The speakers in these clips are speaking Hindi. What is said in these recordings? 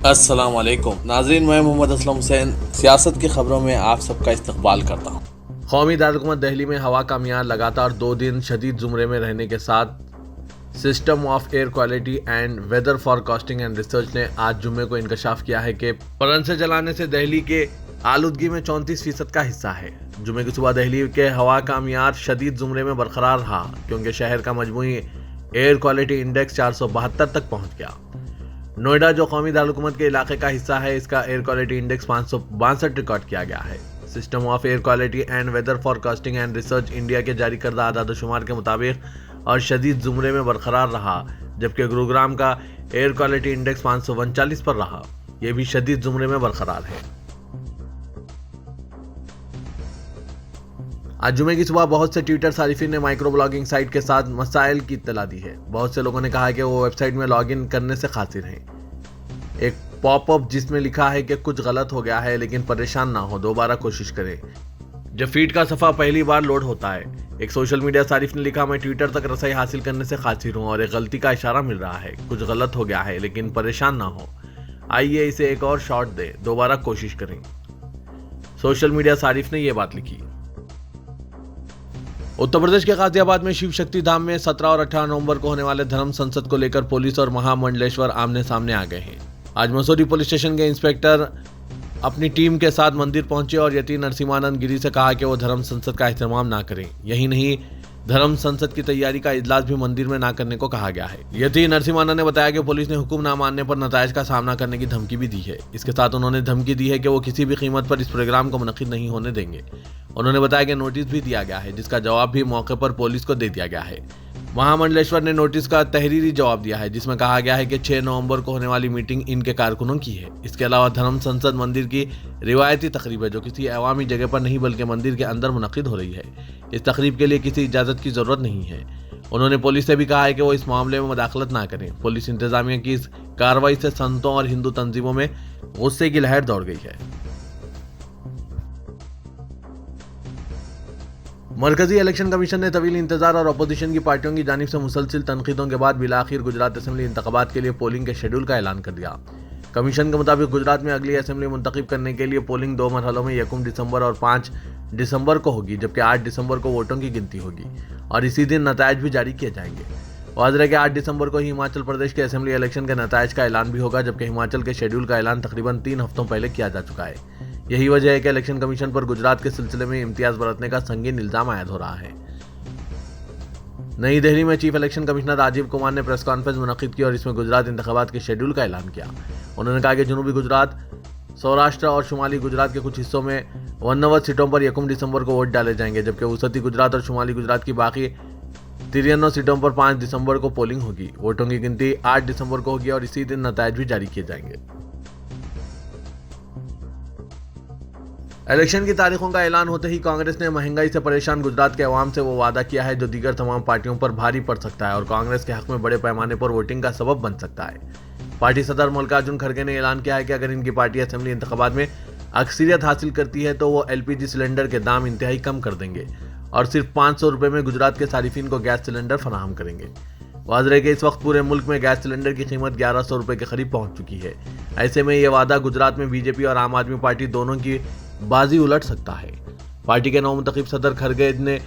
अस्सलाम वालेकुम नाज़रीन, मैं मोहम्मद असलम हुसैन सियासत की खबरों में आप सबका इस्तकबाल करता हूँ। कौमी दारकूमत दिल्ली में हवा का मियार लगातार 2 दिन शदीद ज़ुमरे में रहने के साथ system of air quality and weather forecasting and research ने आज जुम्मे को इंकशाफ किया है कि पलन से जलाने से दिल्ली के आलूदगी में 34% का हिस्सा है। जुम्मे की सुबह दिल्ली के हवा का मियार शदीद ज़ुमरे में बरकरार रहा क्योंकि शहर का मजमूई एयर क्वालिटी इंडेक्स 472 तक पहुंच गया। नोएडा जो कौमी दारकूमत के इलाके का हिस्सा है, इसका एयर क्वालिटी इंडेक्स 562 रिकॉर्ड किया गया है। System of air quality and weather forecasting and research India के जारी करदा आदादोशुमार के मुताबिक और शदीद ज़ुमरे में बरकरार रहा, जबकि गुरुग्राम का एयर क्वालिटी इंडेक्स 539 पर रहा। यह भी शदीद ज़ुमरे में बरकरार है। आज जुमे की सुबह बहुत से ट्विटर सारिफिन ने माइक्रो ब्लॉगिंग साइट के साथ मसाइल की इत्तला दी है। बहुत से लोगों ने कहा कि वो वेबसाइट में लॉगिन करने से खासिर हैं। एक पॉपअप जिसमें लिखा है कि कुछ गलत हो गया है, लेकिन परेशान ना हो, दोबारा कोशिश करें। जब फीड का सफ़ा पहली बार लोड होता है, एक सोशल मीडिया सारिफ ने लिखा, मैं ट्विटर तक रसाई हासिल करने से खासिर हूँ और एक गलती का इशारा मिल रहा है। कुछ गलत हो गया है, लेकिन परेशान ना हो, आइए इसे एक और शॉट दे, दोबारा कोशिश करें। सोशल मीडिया सारिफ ने यह बात लिखी। उत्तर प्रदेश के गाजियाबाद में शिव शक्ति धाम में 17 और 18 नवंबर को होने वाले धर्म संसद को लेकर पुलिस और महामंडलेश्वर आमने सामने आ गए हैं। आज मसूरी पुलिस स्टेशन के इंस्पेक्टर अपनी टीम के साथ मंदिर पहुंचे और यति नरसिम्हानंद गिरी से कहा कि वो धर्म संसद का एहतमाम ना करें। यही नहीं, धर्म संसद की तैयारी का इजलास भी मंदिर में ना करने को कहा गया है। यति नरसिम्हानंद ने बताया कि पुलिस ने हुक्म ना मानने पर नतायज का सामना करने की धमकी भी दी है। इसके साथ उन्होंने धमकी दी है कि वो किसी भी कीमत पर इस प्रोग्राम को मुनक्किद नहीं होने देंगे। उन्होंने बताया कि नोटिस भी दिया गया है, जिसका जवाब भी मौके पर पुलिस को दे दिया गया है। महामंडलेश्वर ने नोटिस का तहरीरी जवाब दिया है, जिसमें कहा गया है कि 6 नवंबर को होने वाली मीटिंग इनके कारकुनों की है। इसके अलावा धर्म संसद मंदिर की रिवायती तकरीब है, जो किसी अवामी जगह पर नहीं बल्कि मंदिर के अंदर मुनक्किद हो रही है। इस तकरीब के लिए किसी इजाज़त की ज़रूरत नहीं है। उन्होंने पुलिस से भी कहा है कि वो इस मामले में मदाखलत ना करें। पुलिस इंतजामिया की इस कार्रवाई से संतों और हिंदू तंजीमों में गुस्से की लहर दौड़ गई है। मरकजी इलेक्शन कमीशन ने तवील इंतजार और अपोजिशन की पार्टियों की जानिब से मुसलसिल तनकीदों के बाद बिलाखिर गुजरात असेंबली इंतखाबात के लिए पोलिंग के शेड्यूल का ऐलान कर दिया। कमीशन के मुताबिक गुजरात में अगली असेंबली मुंतखब करने के लिए पोलिंग 2 मरहलों में 1 दिसंबर और 5 दिसंबर को होगी, जबकि 8 दिसंबर को वोटों की गिनती होगी और इसी दिन नतायज भी जारी किए जाएंगे। वाज़ेह है कि 8 दिसंबर को ही हिमाचल प्रदेश के असेंबली इलेक्शन के नतायज का ऐलान भी होगा, जबकि हिमाचल के शेड्यूल का ऐलान तकरीबन 3 हफ्तों पहले किया जा चुका है। यही वजह है कि इलेक्शन कमीशन पर गुजरात के सिलसिले में इम्तियाज बरतने का संगीन इल्जाम आयद हो रहा है। नई दिल्ली में chief election commissioner Rajiv Kumar ने प्रेस कॉन्फ्रेंस मुनक्किद की और इसमें गुजरात इंतखाबात के शेड्यूल का ऐलान किया। उन्होंने कहा कि जनूबी गुजरात, सौराष्ट्र और शुमाली गुजरात के कुछ हिस्सों में 89 सीटों पर 1 दिसंबर को वोट डाले जाएंगे, जबकि वसती गुजरात और शुमाली गुजरात की बाकी 93 सीटों पर 5 दिसंबर को पोलिंग होगी। वोटों की गिनती 8 दिसंबर को होगी और इसी दिन नतायज भी जारी किए जाएंगे। इलेक्शन की तारीखों का ऐलान होते ही कांग्रेस ने महंगाई से परेशान गुजरात के अवाम से वो वादा किया है जो दीगर तमाम पार्टियों पर भारी पड़ सकता है और कांग्रेस के हक में बड़े पैमाने पर वोटिंग का सबब बन सकता है। पार्टी सदर मल्लिकार्जुन खड़गे ने ऐलान किया है कि अगर इनकी पार्टी असेंबली इंतखाबात में अक्सरियत हासिल करती है तो वो LPG सिलेंडर के दाम इंतहाई कम कर देंगे और सिर्फ 500 रुपये में गुजरात के सारिफिन को गैस सिलेंडर फराहम करेंगे। वाज़ेह है कि इस वक्त पूरे मुल्क में गैस सिलेंडर की कीमत 1100 रुपये के करीब पहुंच चुकी है। ऐसे में यह वादा गुजरात में बीजेपी और आम आदमी पार्टी दोनों की बाजी उलट सकता है। पार्टी के नवमुंतखब सदर खड़गे ने,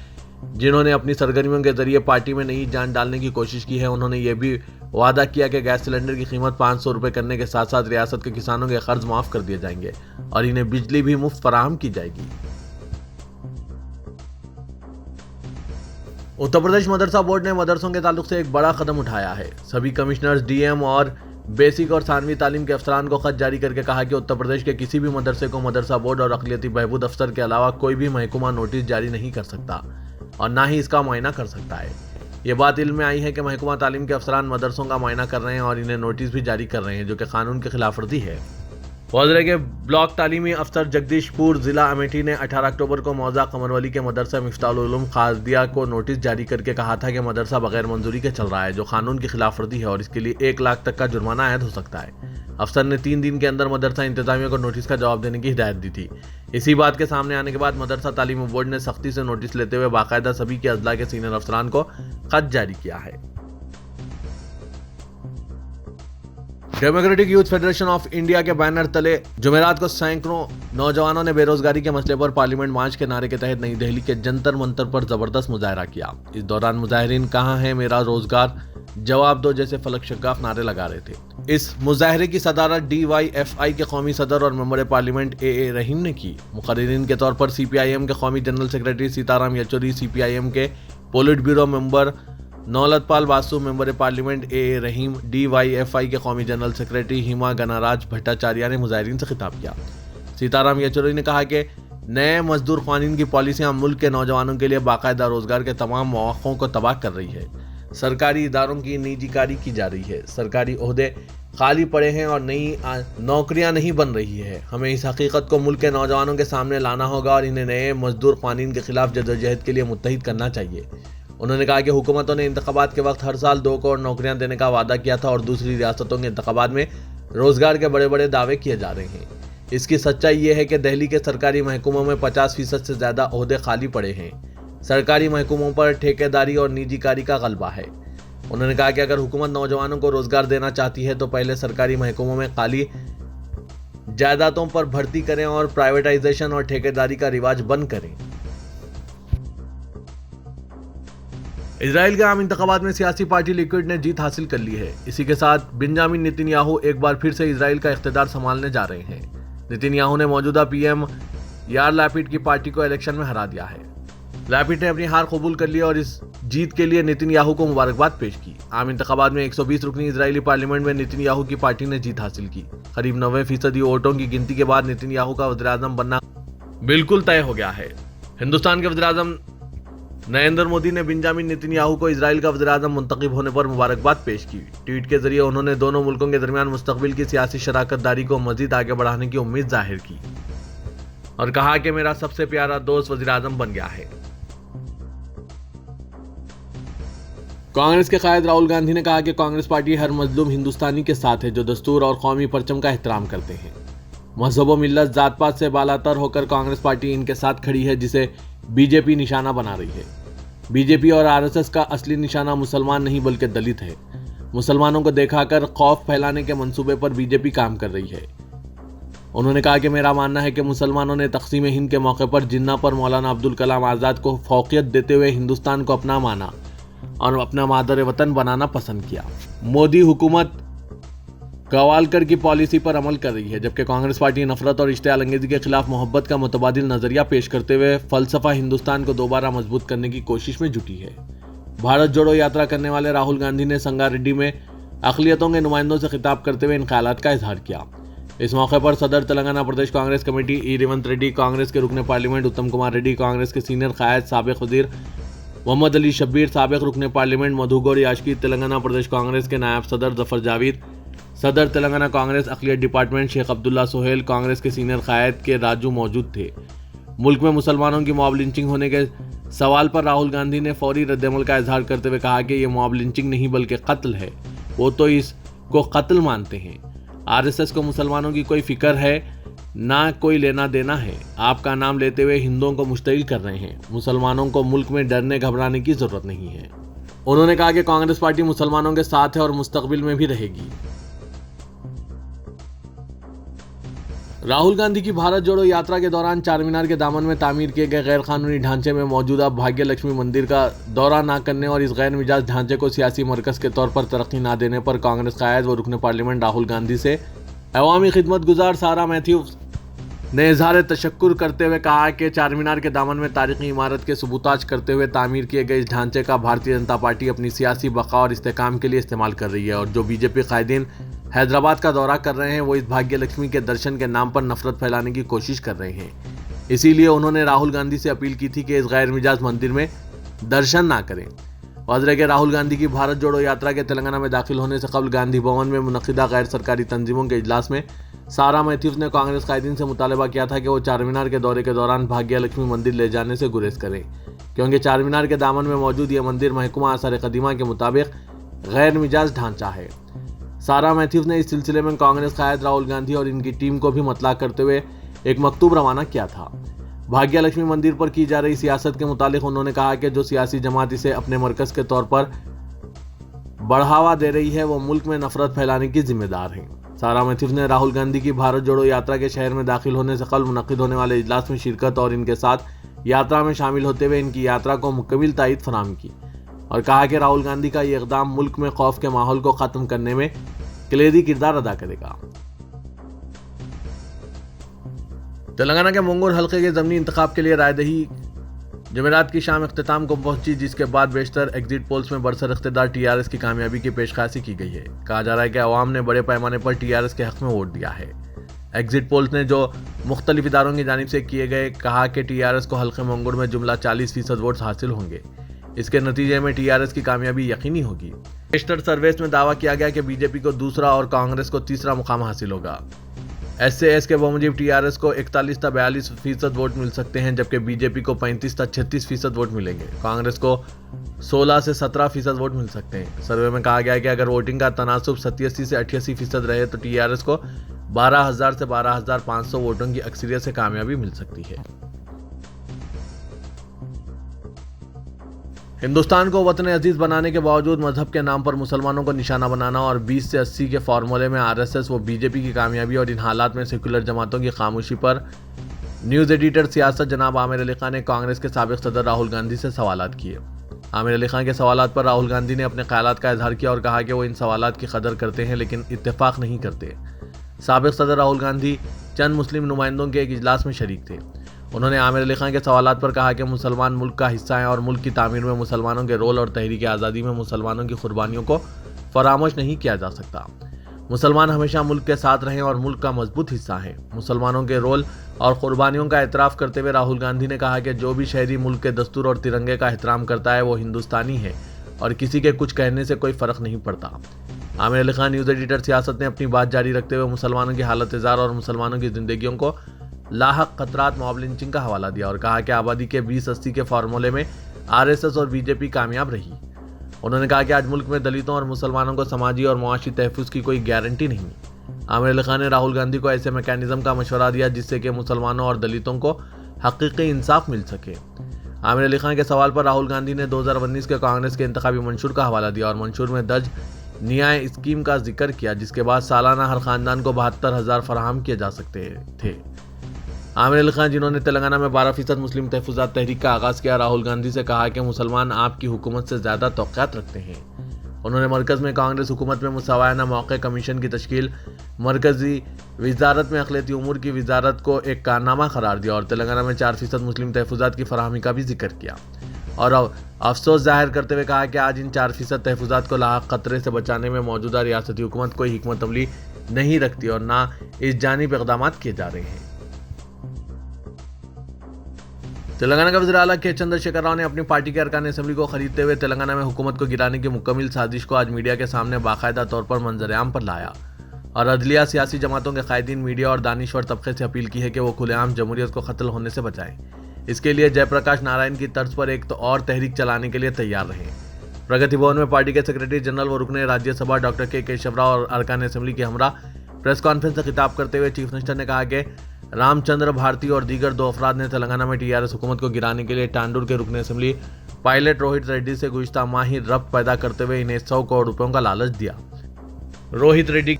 जिन्होंने अपनी सरगर्मियों के जरिए पार्टी में नई जान डालने की कोशिश की है, उन्होंने ये भी वादा किया कि गैस सिलेंडर की कीमत 500 रुपये करने के साथ साथ रियासत के किसानों के कर्ज माफ कर दिए जाएंगे और इन्हें बिजली भी मुफ्त फराहम की जाएगी। उत्तर प्रदेश मदरसा बोर्ड ने मदरसों के ताल्लुक से एक बड़ा कदम उठाया है। सभी कमिश्नर्स, DM और बेसिक और सानवी तालीम के अफसरान को खत जारी करके कहा कि उत्तर प्रदेश के किसी भी मदरसे को मदरसा बोर्ड और अक़लियती बहबूद अफसर के अलावा कोई भी महकमा नोटिस जारी नहीं कर सकता और ना ही इसका मुआयना कर सकता है। ये बात इल्म में आई है कि महकमा तालीम के अफसरान मदरसों का मुआयना कर रहे हैं और इन्हें नोटिस भी जारी कर रहे हैं, जो कि कानून की खिलाफ वर्जी है। वाज़ेह के ब्लॉक तालीमी अफसर जगदीशपुर जिला अमेठी ने 18 अक्टूबर को मौजा कमरवली के मदरसा मिफ्ताहुल उलूम खादिया को नोटिस जारी करके कहा था कि मदरसा बगैर मंजूरी के चल रहा है, जो कानून की खिलाफ वर्जी है और इसके लिए 1 लाख तक का जुर्माना आयद हो सकता है। अफसर ने 3 दिन के अंदर मदरसा इंतजामिया को नोटिस का जवाब देने की हिदायत दी थी। इसी बात के सामने आने के बाद मदरसा तालीमी बोर्ड ने सख्ती से नोटिस लेते हुए बाकायदा सभी के अजला के सीनियर अफसरान को खत जारी किया है। Democratic youth federation of India के बैनर तले जुमेरात को सैकड़ों नौजवानों ने बेरोजगारी के मसले पर पार्लियामेंट मार्च के नारे के तहत नई दिल्ली के जंतर मंतर पर जबरदस्त मुजाहरा किया। इस दौरान मुजाहिरीन कहां है मेरा रोजगार, जवाब दो जैसे फलक शग्गाफ नारे लगा रहे थे। इस मुजाहरे की सदारत DYFI के कौमी सदर और मेंबर पार्लियामेंट AA रहीम ने की। मुकर्रिरीन के तौर पर CPIM के कौमी general secretary Sitaram Yechury, CPIM के polit bureau member Nilotpal Basu, member parliament AA Rahim, DYFI के कौमी जनरल सेक्रेटरी हिमा गनाराज भट्टाचार्य ने मुजाहिरीन से खिताब किया। सीताराम येचुरी ने कहा कि नए मजदूर कानून की पॉलिसियां मुल्क के नौजवानों के लिए बाकायदा रोजगार के तमाम मौक़ों को तबाह कर रही है। सरकारी इदारों की निजीकारी की जा रही है, सरकारी ओहदे खाली पड़े हैं और नई नौकरियां नहीं बन रही है। हमें इस हकीकत को मुल्क के नौजवानों के सामने लाना होगा और इन्हें नए मजदूर कानून के खिलाफ जदोजहद के लिए मुत्तहिद करना चाहिए। उन्होंने कहा कि हुकूमतों ने इंतखाबात के वक्त हर साल 2 करोड़ नौकरियां देने का वादा किया था और दूसरी रियासतों के इंतखाबात में रोजगार के बड़े बड़े दावे किए जा रहे हैं। इसकी सच्चाई ये है कि दिल्ली के सरकारी महकूमों में 50% से ज़्यादा ओहदे खाली पड़े हैं। सरकारी महकूमों पर ठेकेदारी और निजीकारी का गलबा है। उन्होंने कहा कि अगर हुकूमत नौजवानों को रोजगार देना चाहती है तो पहले सरकारी महकूमों में खाली जायदादों पर भर्ती करें और प्राइवेटाइजेशन और ठेकेदारी का रिवाज बंद करें। इजराइल के आम इंतखाबात में सियासी पार्टी लिक्विड ने जीत हासिल कर ली है। इसी के साथ बेंजामिन नेतन्याहू एक बार फिर से इजराइल का इख्तिदार संभालने जा रहे हैं। नेतन्याहू ने मौजूदा PM यार लैपिड की पार्टी को इलेक्शन में हरा दिया है। लैपिड ने अपनी हार कबूल कर ली और इस जीत के लिए नेतन्याहू को मुबारकबाद पेश की। आम इंतखाबात में 120 रुकनी इजरायली पार्लियामेंट में नेतन्याहू की पार्टी ने जीत हासिल की। करीब 90% वोटों की गिनती के बाद नेतन्याहू का वज़ीर-ए-आज़म बनना बिल्कुल तय हो गया है। हिंदुस्तान के वज़ीर-ए-आज़म नरेंद्र मोदी ने बेंजामिन नेतन्याहू को इजराइल का वज़ीर-ए-आज़म मुंतखब होने पर मुबारकबाद पेश की। ट्वीट के जरिए उन्होंने दोनों मुल्कों के दरमियान मुस्तकबिल की सियासी शराकतदारी को मजीद आगे बढ़ाने की उम्मीद जाहिर की और कहा कि मेरा सबसे प्यारा दोस्त वज़ीर-ए-आज़म बन गया है। कांग्रेस के कायद राहुल गांधी ने कहा कि कांग्रेस पार्टी हर मजलूम हिंदुस्तानी के साथ है जो दस्तूर और कौमी परचम का एहतराम करते हैं। मजहब व मिल्लत जात पात से बालातर होकर कांग्रेस पार्टी इनके साथ खड़ी है जिसे बीजेपी निशाना बना रही है। बीजेपी और RSS का असली निशाना मुसलमान नहीं बल्कि दलित है। मुसलमानों को दिखाकर खौफ फैलाने के मंसूबे पर बीजेपी काम कर रही है। उन्होंने कहा कि मेरा मानना है कि मुसलमानों ने तक़सीम हिंद के मौके पर जिन्ना पर मौलाना अब्दुल कलाम आज़ाद को फौक़ियत देते हुए हिंदुस्तान को अपना माना और अपना मादर वतन बनाना पसंद किया। मोदी हुकूमत गवालकर की पॉलिसी पर अमल कर रही है जबकि कांग्रेस पार्टी नफरत और इश्तियाल अंगेजी के खिलाफ मोहब्बत का मुतबादिल नजरिया पेश करते हुए फलसफा हिंदुस्तान को दोबारा मजबूत करने की कोशिश में जुटी है। भारत जोड़ो यात्रा करने वाले राहुल गांधी ने संगारेड्डी में अक़लियतों के नुमाइंदों से खिताब करते हुए इन ख्यालात का इजहार किया। इस मौके पर सदर तेलंगाना प्रदेश कांग्रेस कमेटी E रेवंत रेड्डी, कांग्रेस के रुकन पार्लियामेंट उत्तम कुमार रेड्डी, कांग्रेस के सीनियर कायद साबिक वजीर मोहम्मद अली शब्बीर, साबिक रुकन पार्लियामेंट मधु गौर याशकी, तेलंगाना प्रदेश कांग्रेस के नायब सदर जफर जावेद, सदर तेलंगाना कांग्रेस अक़लियत डिपार्टमेंट शेख अब्दुल्ला सोहेल, कांग्रेस के सीनियर कायद के राजू मौजूद थे। मुल्क में मुसलमानों की मॉब लिंचिंग होने के सवाल पर राहुल गांधी ने फौरी रद्दमल का इजहार करते हुए कहा कि ये मॉब लिंचिंग नहीं बल्कि कत्ल है। वो तो इसको कत्ल मानते हैं। RSS को मुसलमानों की कोई फिक्र है ना कोई लेना देना है। आपका नाम लेते हुए हिंदुओं को मुश्तिल कर रहे हैं। मुसलमानों को मुल्क में डरने घबराने की जरूरत नहीं है। उन्होंने कहा कि कांग्रेस पार्टी मुसलमानों के साथ है और मुस्तकबिल में भी रहेगी। राहुल गांधी की भारत जोड़ो यात्रा के दौरान चारमीनार के दामन में तामीर किए गए गैर कानूनी ढांचे में मौजूदा भाग्य लक्ष्मी मंदिर का दौरा न करने और इस गैर मिजाज ढांचे को सियासी मरकज के तौर पर तरक्की न देने पर कांग्रेस कायद व रुकन पार्लियामेंट राहुल गांधी से अवामी खिदमत गुजार सारा मैथ्यूज ने इजहार तशक्कुर करते हुए कहा कि चारमीनार के दामन में तारीखी इमारत के सबूताज करते हुए तामीर किए गए इस ढांचे का भारतीय जनता पार्टी अपनी सियासी बका और इस्तेकाम के लिए इस्तेमाल कर रही है और जो बीजेपी कायदीन हैदराबाद का दौरा कर रहे हैं वो इस भाग्य लक्ष्मी के दर्शन के नाम पर नफरत फैलाने की कोशिश कर रहे हैं। इसीलिए उन्होंने राहुल गांधी से अपील की थी कि इस गैर मिजाज मंदिर में दर्शन ना करें। वाज़ेह कि राहुल गांधी की भारत जोड़ो यात्रा के तेलंगाना में दाखिल होने से कबल गांधी भवन में मुनक़िदा गैर सरकारी तंजीमों के इजलास में सारा मैथ्यूज ने कांग्रेस कायदीन से मुतालबा किया था कि वो चारमीनार के दौरे के दौरान भाग्य लक्ष्मी मंदिर ले जाने से गुरेज करें क्योंकि चारमीनार के दामन में मौजूद ये मंदिर महकुमा आसार कदीमा के मुताबिक गैर मिजाज ढांचा है। सारा मैथ्यूज ने इस सिलसिले में कांग्रेस कायद राहुल गांधी और इनकी टीम को भी मतला करते हुए एक मकतूब रवाना किया था। भाग्य लक्ष्मी मंदिर पर की जा रही सियासत के मुतालिक उन्होंने कहा कि जो सियासी जमात इसे अपने मरकज के तौर पर बढ़ावा दे रही है वो मुल्क में नफरत फैलाने की जिम्मेदार हैं। सारा मैथ्यूज ने राहुल गांधी की भारत जोड़ो यात्रा के शहर में दाखिल होने से कल मुनक्किद होने वाले इजलास में शिरकत और इनके साथ यात्रा में शामिल होते हुए इनकी यात्रा को मुकम्मल तायीद फराहम की और कहा कि राहुल गांधी का ये इक़दाम मुल्क में खौफ के माहौल को ख़त्म करने में कलीदी किरदार अदा करेगा। तेलंगाना के मुंगूर हल्के के ज़मीनी इंतखाब के लिए रायदही जुमेरात की शाम इख्तिताम को पहुंची, जिसके बाद बेशतर एग्जिट पोल्स में बरसर इख्तिदार टीआरएस की कामयाबी की पेशकशी की गई है। कहा जा रहा है कि अवाम ने बड़े पैमाने पर टीआरएस के हक में वोट दिया है। एग्जिट पोल्स ने जो मुख्तलिफ इदारों की जानिब से किए गए कहा कि टीआरएस को हल्के मुंगूर में जुमला 40% वोट हासिल होंगे। इसके नतीजे में टीआरएस की कामयाबी यकीनी होगी। बेशतर सर्वेस में दावा किया गया कि बीजेपी को दूसरा और कांग्रेस को तीसरा मुकाम हासिल होगा। एसएएस के बमुजिब टीआरएस को 41-42% वोट मिल सकते हैं, जबकि बीजेपी को 35-36% वोट मिलेंगे। कांग्रेस को 16 से 17% वोट मिल सकते हैं। सर्वे में कहा गया है कि अगर वोटिंग का तनासुब 87 से 88% रहे तो टीआरएस को 12,000 से 12,500 वोटों की अक्सरियत से कामयाबी मिल सकती है। हिंदुस्तान को वतन अजीज बनाने के बावजूद मजहब के नाम पर मुसलमानों को निशाना बनाना और 20 से 80 के फार्मूले में आरएसएस व बीजेपी की कामयाबी और इन हालात में सेकुलर जमातों की खामोशी पर न्यूज़ एडिटर सियासत जनाब आमिर अली खान ने कांग्रेस के साबिक सदर राहुल गांधी से सवालात किए। आमिर अली खान के सवालात पर राहुल गांधी ने अपने ख्यालात का इजहार किया और कहा कि वो इन सवालात की कदर करते हैं लेकिन इत्तेफाक नहीं करते। साबिक सदर राहुल गांधी चंद मुस्लिम नुमाइंदों के एक इजलास में शरीक थे। उन्होंने आमिर अली खान के सवालात पर कहा कि मुसलमान मुल्क का हिस्सा हैं और मुल्क की तामीर में मुसलमानों के रोल और तहरीक आज़ादी में मुसलमानों की कुर्बानियों को फरामोश नहीं किया जा सकता। मुसलमान हमेशा मुल्क के साथ रहें और मुल्क का मजबूत हिस्सा हैं। मुसलमानों के रोल और कुर्बानियों का एतराफ़ करते हुए राहुल गांधी ने कहा कि जो भी शहरी मुल्क के दस्तूर और तिरंगे का एहतराम करता है वो हिंदुस्तानी है और किसी के कुछ कहने से कोई फ़र्क नहीं पड़ता। आमिर अली खान न्यूज़ एडिटर सियासत ने अपनी बात जारी रखते हुए मुसलमानों की हालत इज़ार और मुसलमानों की ज़िंदगियों को लाहक खतरात मॉब लिंचिंग का हवाला दिया और कहा कि आबादी के 20-80 के फार्मूले में आरएसएस और बीजेपी कामयाब रही। उन्होंने कहा कि आज मुल्क में दलितों और मुसलमानों को समाजी और मुआशी तहफ़्फ़ुज़ की कोई गारंटी नहीं। आमिर अली खान ने राहुल गांधी को ऐसे मैकेनिज़्म का मशवरा दिया जिससे कि मुसलमानों और दलितों को हकीकी इंसाफ मिल सके। आमिर अली खान के सवाल पर राहुल गांधी ने 2019 के कांग्रेस के इंतखाबी मंशूर का हवाला दिया और मंशूर में दर्ज न्याय स्कीम का जिक्र किया, जिसके बाद सालाना हर ख़ानदान को 72,000 फराहम किए जा सकते थे। आमिर अली खान, जिन्होंने तेलंगाना में 12% मुस्लिम तहफ़्फ़ुज़ात तहरीक का आगाज़ किया, राहुल गांधी से कहा कि मुसलमान आपकी हुकूमत से ज़्यादा तौक़ीआत रखते हैं। उन्होंने मरकज़ में कांग्रेस हुकूमत में मुसावाना मौक़े कमीशन की तश्कील, मरकज़ी वज़ारत में अक़लियती उमूर की वज़ारत को एक कारनामा करार दिया और तेलंगाना में 4% मुस्लिम तहफ़्फ़ुज़ात की फराहमी का भी जिक्र किया और अफसोस जाहिर करते हुए कहा कि आज इन 4% तहफ़्फ़ुज़ात को लाहक ख़तरे से बचाने में मौजूदा रियासती हुकूमत कोई हिकमत अमली नहीं रखती और ना इस जानिब इक़दाम किए जा रहे हैं। तेलंगाना के वज़ीर आला के चंद्रशेखर राव ने अपनी पार्टी के अरकान असेंबली को खरीदते हुए तेलंगाना में हुकूमत को गिराने की मुकम्मल साजिश को आज मीडिया के सामने बाकायदा तौर पर मंजर-ए-आम पर लाया और अदलिया, सियासी जमातों के कायदीन, मीडिया और दानिश्वर तबके से अपील की है कि वो खुलेआम जमहूरियत को क़त्ल होने से बचाएं। इसके लिए जयप्रकाश नारायण की तर्ज पर एक तो और तहरीक चलाने के लिए तैयार रहें। प्रगति भवन में पार्टी के सेक्रेटरी जनरल व रुकने राज्यसभा डॉक्टर के केशव राव और अरकान असेंबली के हमरा प्रेस कॉन्फ्रेंस से खिताब करते हुए चीफ मिनिस्टर ने कहा कि रामचंद्र भारती और दीगर 2 अफराद ने तेलंगाना में टीआरएस हुकूमत को गिराने के लिए टांडूर के रुकने असेंबली पायलट रोहित रेड्डी से गुज़िश्ता माह ही रब्त पैदा करते हुए इन्हें 100 करोड़ रुपयों का लालच दिया। रोहित रेड्डी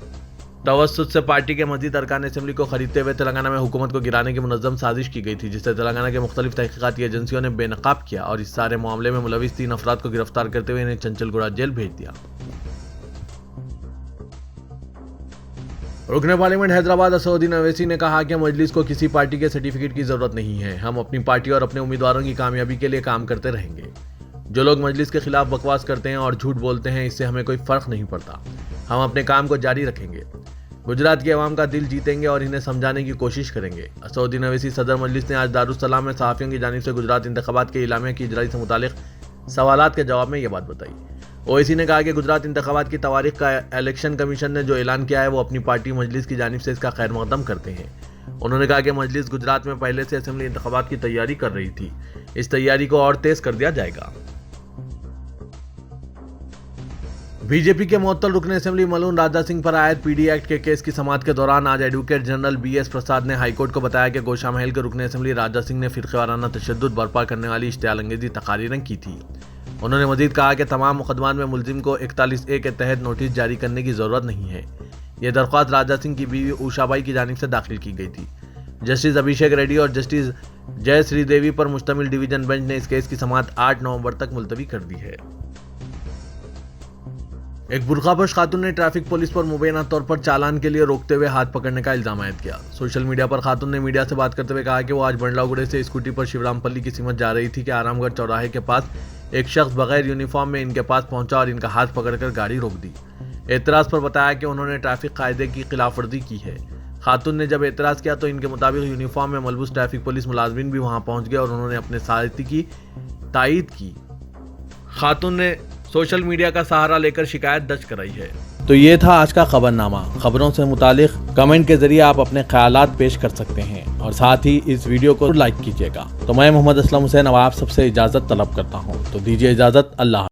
तवस्सुत से पार्टी के मजीद अरकान असेंबली को खरीदते हुए तेलंगाना में हुकूमत को गिराने की मुनज़्ज़म साजिश की गई थी, जिससे तेलंगाना के मुख्तलिफ तहकीकाती एजेंसियों ने बेनकाब किया और इस सारे मामले में मुलविस 3 अफराद को गिरफ्तार करते हुए इन्हें चंचलगुड़ा जेल भेज दिया। रुकने पार्लियामेंट हैदराबाद असदुद्दीन अवैसी ने कहा कि मजलिस को किसी पार्टी के सर्टिफिकेट की जरूरत नहीं है। हम अपनी पार्टी और अपने उम्मीदवारों की कामयाबी के लिए काम करते रहेंगे। जो लोग मजलिस के खिलाफ बकवास करते हैं और झूठ बोलते हैं, इससे हमें कोई फर्क नहीं पड़ता। हम अपने काम को जारी रखेंगे, गुजरात की आवाम का दिल जीतेंगे और इन्हें समझाने की कोशिश करेंगे। असदुद्दीन अवैसी सदर मजलिस ने आज दारुस्सलाम में सहाफ़ियों की जानिब से गुजरात इंतखाबात के इलामिया की इजराई से मुतालिक सवालात के जवाब में यह बात बताई। ओवैसी ने कहा कि गुजरात इंतखाबात की तारीख का इलेक्शन कमीशन ने जो ऐलान किया है वो अपनी पार्टी मजलिस की जानिब से इसका खैर मकदम करते हैं। उन्होंने कहा कि मजलिस गुजरात में पहले से असेंबली इंतखाबात की तैयारी कर रही थी, इस तैयारी को और तेज कर दिया जाएगा। बीजेपी के मुअत्तल रुकने असेंबली मलून राजा सिंह पर आयद पीडी एक्ट के केस की समाअत के दौरान आज एडवोकेट जनरल BS प्रसाद ने हाईकोर्ट को बताया कि गोशा महल के रुकने असेंबली राजा सिंह ने फिरक़ेवाराना तशद्दुद बर्पा करने वाली इश्तियाल अंगेज़ी तकारीरें की थी। उन्होंने मजीद कहा कि तमाम मुकदमान में मुलजिम को 41A के तहत नोटिस जारी करने की ज़रूरत नहीं है। ये दरख्वास्त राजा सिंह की बीवी उषाबाई की जानिब से दाखिल की गई थी। जस्टिस अभिषेक रेड्डी और जस्टिस जय श्रीदेवी पर मुश्तमिल डिवीजन बेंच ने इस केस की समाअत 8 नवंबर तक मुलतवी कर दी है। एक बुर्कापोश खातून ने ट्रैफिक पुलिस पर मुबैना तौर पर चालान के लिए रोकते हुए हाथ पकड़ने का इल्जाम आयद किया। सोशल मीडिया पर खातून ने मीडिया से बात करते हुए कहा कि वो आज बंडलागुड़े से स्कूटी पर शिवरामपल्ली की सीमत जा रही थी कि आरामगढ़ चौराहे के पास एक शख्स बगैर यूनिफॉर्म में इनके पास पहुंचा और इनका हाथ पकड़कर गाड़ी रोक दी। एतराज़ पर बताया कि उन्होंने ट्रैफिक कायदे की खिलाफवर्जी की है। खातून ने जब एतराज़ किया तो इनके मुताबिक यूनिफॉर्म में मलबूस ट्रैफिक पुलिस मुलाजमीन भी वहां पहुंच गए और उन्होंने अपने साथी की तायीद की। खातून ने सोशल मीडिया का सहारा लेकर शिकायत दर्ज कराई है। तो ये था आज का खबरनामा। खबरों से मुतालिक कमेंट के जरिए आप अपने ख्यालात पेश कर सकते हैं और साथ ही इस वीडियो को लाइक कीजिएगा। तो मैं मोहम्मद असलम हुसैन अब आप सबसे इजाज़त तलब करता हूँ। तो दीजिए इजाज़त। अल्लाह।